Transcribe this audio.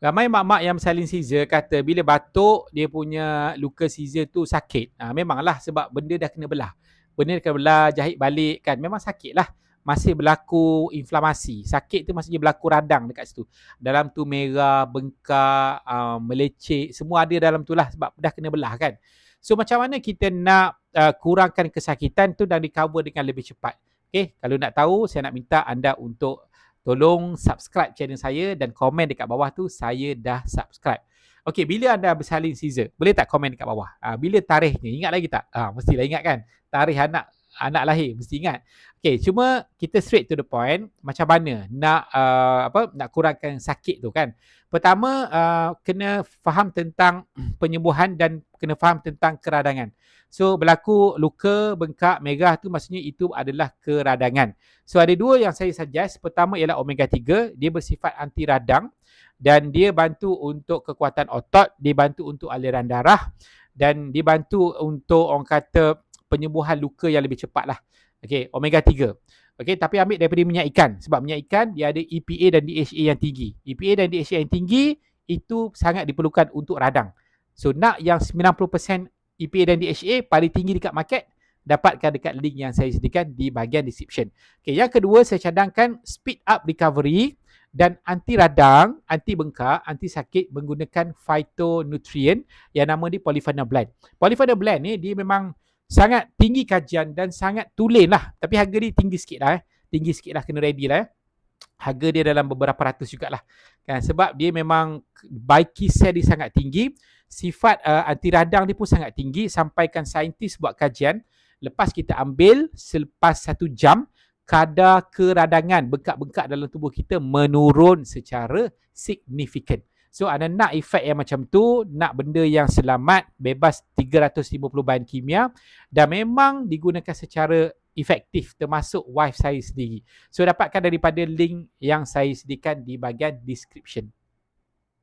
Ramai mak-mak yang bersalin Caesar kata bila batuk dia punya luka Caesar tu sakit. Memanglah sebab benda dah kena belah. Benda dah kena belah, jahit balik kan. Memang sakit lah. Masih berlaku inflamasi. Sakit tu maksudnya berlaku radang dekat situ. Dalam tu merah, bengkak, meleceh. Semua ada dalam tu lah sebab dah kena belah kan. So macam mana kita nak kurangkan kesakitan tu dan recover dengan lebih cepat. Okay, kalau nak tahu saya nak minta anda untuk tolong subscribe channel saya dan komen dekat bawah tu saya dah subscribe. Okey, bila anda bersalin Caesar, boleh tak komen dekat bawah? Bila tarikhnya? Ingat lagi tak? Mestilah ingat kan? Tarikh anak lahir mesti ingat. Okey, cuma kita straight to the point, macam mana nak nak kurangkan sakit tu kan. Pertama, kena faham tentang penyembuhan dan kena faham tentang keradangan. So berlaku luka, bengkak, merah tu maksudnya itu adalah keradangan. So ada dua yang saya suggest. Pertama ialah omega 3, dia bersifat anti radang dan dia bantu untuk kekuatan otot, dia bantu untuk aliran darah dan dia bantu untuk orang kata penyembuhan luka yang lebih cepat lah. Okay, omega 3. Okay, tapi ambil daripada minyak ikan. Sebab minyak ikan dia ada EPA dan DHA yang tinggi. EPA dan DHA yang tinggi itu sangat diperlukan untuk radang. So nak yang 90% EPA dan DHA paling tinggi dekat market, dapatkan dekat link yang saya sediakan di bahagian description. Okay, yang kedua saya cadangkan speed up recovery dan anti radang, anti bengkak, anti sakit menggunakan phytonutrient yang nama dia polyphenol blend. Polyphenol blend ni dia memang sangat tinggi kajian dan sangat tulen lah. Tapi harga dia tinggi sikit lah. Tinggi sikit lah, kena ready lah. Harga dia dalam beberapa ratus jugalah. Kan? Sebab dia memang baiki sel dia sangat tinggi. Sifat anti radang dia pun sangat tinggi. Sampaikan saintis buat kajian. Lepas kita ambil, selepas 1 jam, kadar keradangan bengkak-bengkak dalam tubuh kita menurun secara signifikan. So anda nak efek yang macam tu, nak benda yang selamat, bebas 350 bahan kimia dan memang digunakan secara efektif termasuk wife saya sendiri. So dapatkan daripada link yang saya sediakan di bahagian description.